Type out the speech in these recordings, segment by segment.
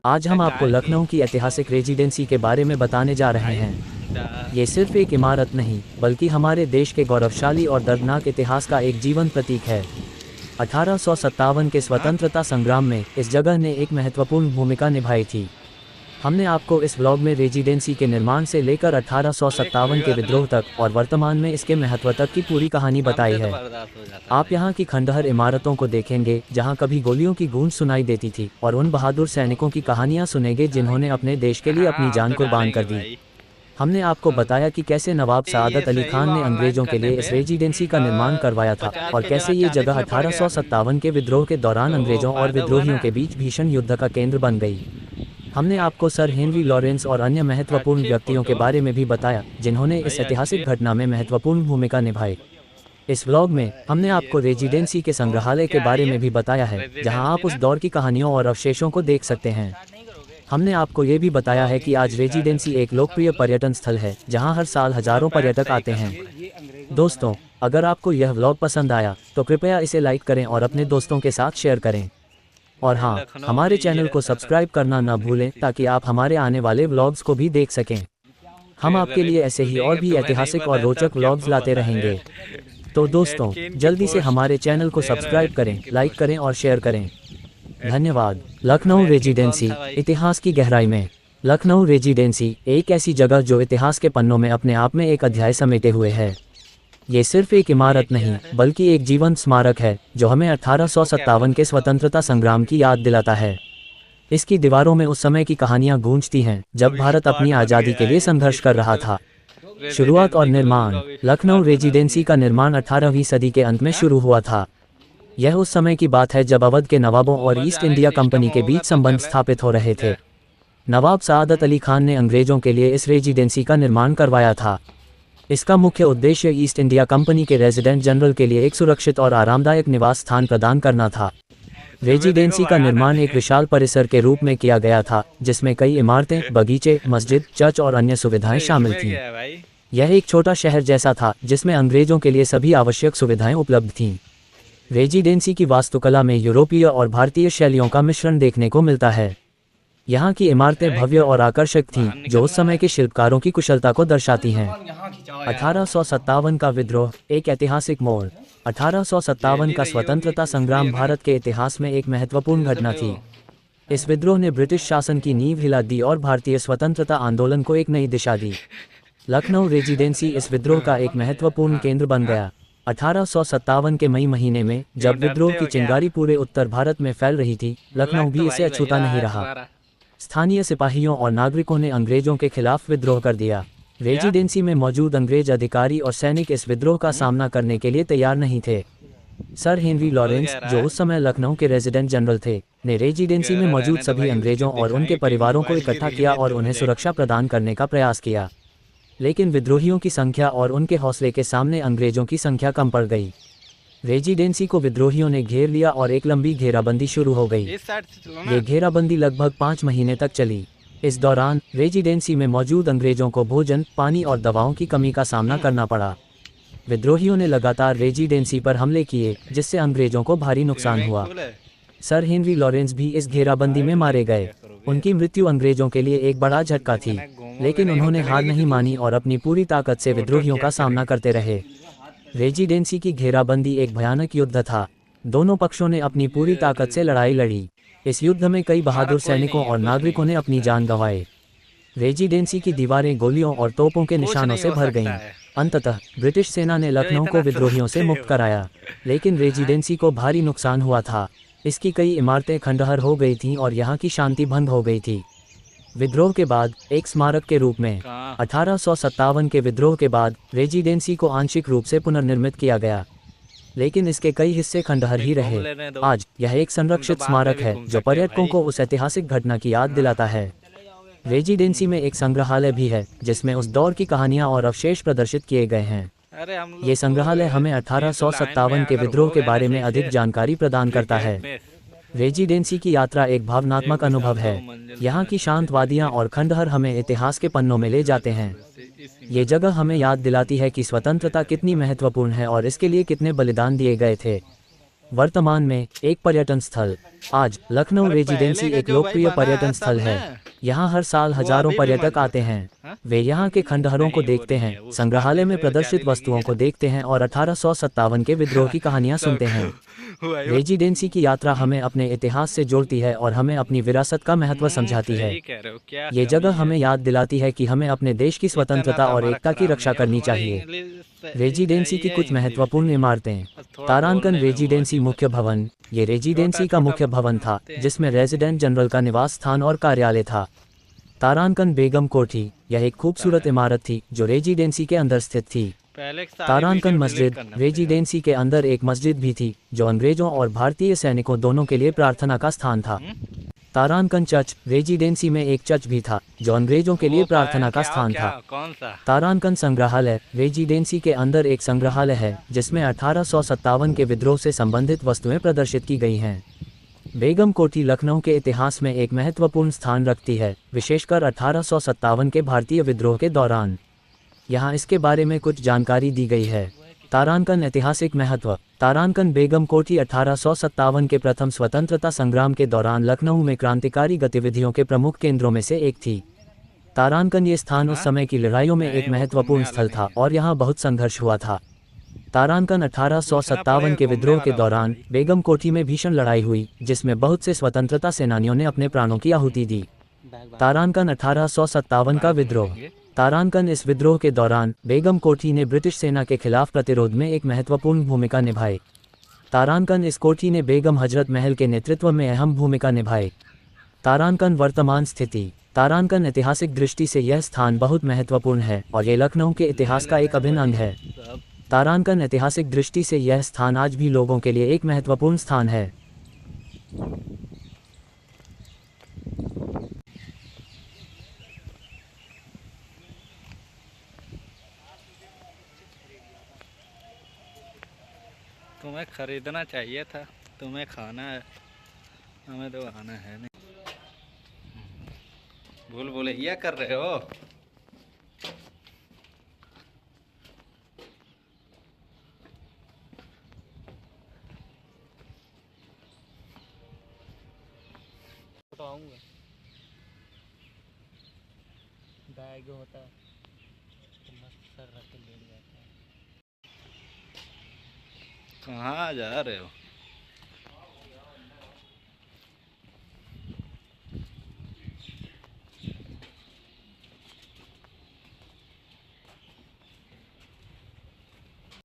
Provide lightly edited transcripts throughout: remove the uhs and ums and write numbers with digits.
आज हम आपको लखनऊ की ऐतिहासिक रेजिडेंसी के बारे में बताने जा रहे हैं। ये सिर्फ एक इमारत नहीं, बल्कि हमारे देश के गौरवशाली और दर्दनाक इतिहास का एक जीवंत प्रतीक है। 1857 के स्वतंत्रता संग्राम में इस जगह ने एक महत्वपूर्ण भूमिका निभाई थी। हमने आपको इस व्लॉग में रेजिडेंसी के निर्माण से लेकर 1857 के विद्रोह तक और वर्तमान में इसके महत्व तक की पूरी कहानी बताई है। आप यहाँ की खंडहर इमारतों को देखेंगे जहाँ कभी गोलियों की गूंज सुनाई देती थी, और उन बहादुर सैनिकों की कहानियाँ सुनेंगे जिन्होंने अपने देश के लिए अपनी जान कुर्बान कर दी। हमने आपको बताया कि कैसे नवाब सआदत अली खान ने अंग्रेजों के लिए इस रेजिडेंसी का निर्माण करवाया था, और कैसे ये जगह 1857 के विद्रोह के दौरान अंग्रेजों और विद्रोहियों के बीच भीषण युद्ध का केंद्र बन गई। हमने आपको सर हेनरी लॉरेंस और अन्य महत्वपूर्ण व्यक्तियों के बारे में भी बताया जिन्होंने इस ऐतिहासिक घटना में महत्वपूर्ण भूमिका निभाई। इस व्लॉग में हमने आपको रेजिडेंसी के संग्रहालय के बारे में भी बताया है, जहां आप उस दौर की कहानियों और अवशेषों को देख सकते हैं। हमने आपको ये भी बताया है कि आज रेजिडेंसी एक लोकप्रिय पर्यटन स्थल है, जहां हर साल हजारों पर्यटक आते हैं। दोस्तों, अगर आपको यह व्लॉग पसंद आया तो कृपया इसे लाइक करें और अपने दोस्तों के साथ शेयर करें। और हाँ, हमारे चैनल को सब्सक्राइब करना न भूलें ताकि आप हमारे आने वाले व्लॉग्स को भी देख सकें। हम आपके लिए ऐसे ही और भी ऐतिहासिक और रोचक व्लॉग्स लाते रहेंगे। तो दोस्तों, जल्दी से हमारे चैनल को सब्सक्राइब करें, लाइक करें और शेयर करें। धन्यवाद। लखनऊ रेजिडेंसी, इतिहास की गहराई में। लखनऊ रेजिडेंसी एक ऐसी जगह जो इतिहास के पन्नों में अपने आप में एक अध्याय समेटे हुए है। ये सिर्फ एक इमारत नहीं, बल्कि एक जीवंत स्मारक है जो हमें 1857 के स्वतंत्रता संग्राम की याद दिलाता है। इसकी दीवारों में उस समय की कहानियां गूंजती हैं जब भारत अपनी आज़ादी के लिए संघर्ष कर रहा था। शुरुआत और निर्माण। लखनऊ रेजिडेंसी का निर्माण 18वीं सदी के अंत में शुरू हुआ था। यह उस समय की बात है जब अवध के नवाबों और ईस्ट इंडिया कंपनी के बीच संबंध स्थापित हो रहे थे। नवाब सआदत अली खान ने अंग्रेजों के लिए इस रेजिडेंसी का निर्माण करवाया था। इसका मुख्य उद्देश्य ईस्ट इंडिया कंपनी के रेजिडेंट जनरल के लिए एक सुरक्षित और आरामदायक निवास स्थान प्रदान करना था। रेजिडेंसी का निर्माण एक विशाल परिसर के रूप में किया गया था, जिसमें कई इमारतें, बगीचे, मस्जिद, चर्च और अन्य सुविधाएं शामिल थीं। यह एक छोटा शहर जैसा था जिसमें अंग्रेजों के लिए सभी आवश्यक सुविधाएं उपलब्ध थीं। रेजिडेंसी की वास्तुकला में यूरोपीय और भारतीय शैलियों का मिश्रण देखने को मिलता है। यहाँ की इमारतें भव्य और आकर्षक थीं, जो उस समय के शिल्पकारों की कुशलता को दर्शाती हैं। 1857 का विद्रोह, एक ऐतिहासिक मोड़। 1857 का स्वतंत्रता संग्राम भारत के इतिहास में एक महत्वपूर्ण घटना थी। इस विद्रोह ने ब्रिटिश शासन की नींव हिला दी और भारतीय स्वतंत्रता आंदोलन को एक नई दिशा दी। लखनऊ रेजिडेंसी इस विद्रोह का एक महत्वपूर्ण केंद्र बन गया। 1857 के मई महीने में जब विद्रोह की चिंगारी पूरे उत्तर भारत में फैल रही थी, लखनऊ भी इसे अछूता नहीं रहा। स्थानीय सिपाहियों और नागरिकों ने अंग्रेजों के खिलाफ विद्रोह कर दिया। रेजिडेंसी में मौजूद अंग्रेज अधिकारी और सैनिक इस विद्रोह का सामना करने के लिए तैयार नहीं थे। सर हेनरी लॉरेंस, जो उस समय लखनऊ के रेजिडेंट जनरल थे, ने रेजिडेंसी में मौजूद सभी अंग्रेजों और उनके परिवारों को इकट्ठा किया और उन्हें सुरक्षा प्रदान करने का प्रयास किया। लेकिन विद्रोहियों की संख्या और उनके हौसले के सामने अंग्रेजों की संख्या कम पड़ गई। रेजिडेंसी को विद्रोहियों ने घेर लिया और एक लंबी घेराबंदी शुरू हो गई। ये घेराबंदी लगभग 5 महीने तक चली। इस दौरान रेजिडेंसी में मौजूद अंग्रेजों को भोजन, पानी और दवाओं की कमी का सामना करना पड़ा। विद्रोहियों ने लगातार रेजिडेंसी पर हमले किए, जिससे अंग्रेजों को भारी नुकसान हुआ। सर हेनरी लॉरेंस भी इस घेराबंदी में मारे गए। उनकी मृत्यु अंग्रेजों के लिए एक बड़ा झटका थी, लेकिन उन्होंने हार नहीं मानी और अपनी पूरी ताकत से विद्रोहियों का सामना करते रहे। रेजिडेंसी की घेराबंदी एक भयानक युद्ध था। दोनों पक्षों ने अपनी पूरी ताकत से लड़ाई लड़ी। इस युद्ध में कई बहादुर सैनिकों और नागरिकों ने अपनी जान गंवाई। रेजिडेंसी की दीवारें गोलियों और तोपों के निशानों से भर गईं। अंततः ब्रिटिश सेना ने लखनऊ को विद्रोहियों से मुक्त कराया, लेकिन रेजिडेंसी को भारी नुकसान हुआ था। इसकी कई इमारतें खंडहर हो गई थीं और यहाँ की शांति भंग हो गई थी। विद्रोह के बाद एक स्मारक के रूप में 1857 के विद्रोह के बाद रेजिडेंसी को आंशिक रूप से पुनर्निर्मित किया गया, लेकिन इसके कई हिस्से खंडहर ही रहे। आज यह एक संरक्षित स्मारक है जो पर्यटकों को उस ऐतिहासिक घटना की याद दिलाता है। रेजिडेंसी में एक संग्रहालय भी है जिसमें उस दौर की कहानियां और अवशेष प्रदर्शित किए गए हैं। ये संग्रहालय हमें 1857 के विद्रोह के बारे में अधिक जानकारी प्रदान करता है। रेजिडेंसी की यात्रा एक भावनात्मक अनुभव है। यहाँ की शांत वादियाँ और खंडहर हमें इतिहास के पन्नों में ले जाते हैं। ये जगह हमें याद दिलाती है कि स्वतंत्रता कितनी महत्वपूर्ण है और इसके लिए कितने बलिदान दिए गए थे। वर्तमान में एक पर्यटन स्थल। आज लखनऊ अरे रेजिडेंसी पहले का एक जो भाई लोकप्रिय बना पर्यटन है स्थल सब है। ना, यहाँ हर साल वो हजारों अभी भी पर्यटक मजबूत आते है। हैं। हाँ? वे यहाँ के खंडहरों को नहीं वो देखते नहीं हैं, है, उस संग्रहालय में तीसरे में प्रदर्शित जाली लगी वस्तुओं है को ना। देखते हैं और 1857 के विद्रोह की कहानियाँ सब सुनते हैं। वही रेजिडेंसी की यात्रा हमें अपने इतिहास से जोड़ती है और हमें अपनी विरासत का महत्व समझाती है। सही कह रहे हो, क्या ये कमी जगह है। हमें याद दिलाती है कि हमें अपने देश की इतना स्वतंत्रता तो और हमारा एकता की खराब नहीं रक्षा है, और करनी तुम्हारा चाहिए। इंग्लिश रेजिडेंसी सही की है, कुछ हिंदी भी महत्वपूर्ण सही है। इमारतें। बस थोड़ा तारांकन बोलने में वो रेजिडेंसी अजीब मुख्य लगता है। भवन। ये छोटा रेजिडेंसी का छोटा मुख्य भवन था, बनाते हैं। जिसमें रेजिडेंट जनरल का निवास स्थान और कार्यालय था। तारांकन बेगम कोठी। यह एक खूबसूरत ता- इमारत थी जो रेजिडेंसी के अंदर स्थित थी। पहले की सारी तारांकन वीडियो डिलीट मस्जिद। करना पड़ेगा। रेजिडेंसी के अंदर एक मस्जिद भी थी जो अंग्रेजों और भारतीय सैनिकों दोनों के लिए प्रार्थना का स्थान था। हम्म? तारांकन चर्च। रेजिडेंसी में एक चर्च भी था जो अंग्रेजों के लिए वो प्रार्थना का क्या स्थान क्या था। कौन सा? तारांकन संग्रहालय। रेजिडेंसी के अंदर एक संग्रहालय है जिसमें 1857 के विद्रोह से संबंधित वस्तुएं प्रदर्शित की गई हैं। बेगम कोठी लखनऊ के इतिहास में एक महत्वपूर्ण स्थान रखती है, विशेषकर 1857 के भारतीय विद्रोह के दौरान। यहाँ इसके बारे में कुछ जानकारी दी गई है। तारांकन ऐतिहासिक महत्व। तारांकन बेगम कोठी 1857 के प्रथम स्वतंत्रता संग्राम के दौरान लखनऊ में क्रांतिकारी गतिविधियों के प्रमुख केंद्रों में से एक थी। तारांकन ये स्थान उस हाँ? समय की लड़ाइयों में एक नहीं वो घूमने महत्वपूर्ण वाला स्थल नहीं था है। और यहाँ बहुत संघर्ष हुआ था। तारांकन पूछना 1857 पड़ेगा, के घूमने विद्रोह के वाला होगा दौरान भाई। बेगम कोठी में भीषण लड़ाई हुई जिसमें बहुत से स्वतंत्रता सेनानियों ने अपने प्राणों की आहुति दी। तारांकन 1857 का बाद में विद्रोह। लेंगे। तारांकन इस विद्रोह के दौरान बेगम कोठी ने ब्रिटिश सेना के खिलाफ प्रतिरोध में एक महत्वपूर्ण भूमिका निभाई। तारांकन इस कोठी ने बेगम हजरत महल के नेतृत्व में अहम भूमिका निभाई। तारांकन वर्तमान स्थिति। तारांकन ऐतिहासिक दृष्टि से यह स्थान बहुत महत्वपूर्ण है और ये लखनऊ के ले इतिहास का एक लेना अभिन्न अंग भाई है। सब। तारांकन ऐतिहासिक दृष्टि से यह स्थान आज भी लोगों के लिए एक महत्वपूर्ण स्थान है। तुम्हें खरीदना चाहिए था, तुम्हें खाना है, हमें तो खाना है नहीं। भूल भुलैया कर रहे हो। तो आऊँगा बैग होता तो मस्त सर रख के लेट जाता है। कहाँ जा रहे हो?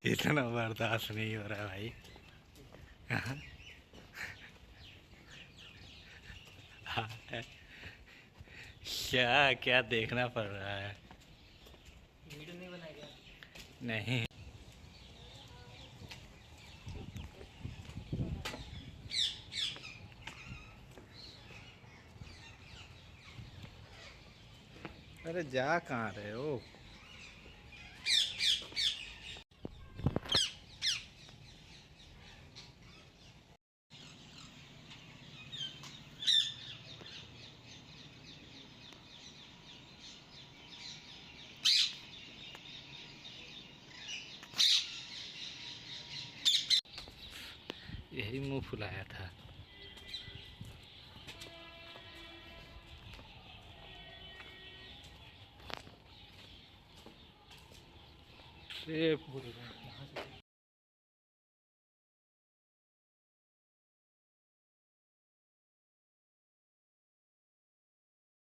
इतना बर्दाश्त नहीं हो रहा भाई। क्या क्या देखना पड़ रहा है। वीडियो नहीं बनाया गया। नहीं अरे जा कहाँ रहे हो? यही मुंह फुलाया था। ये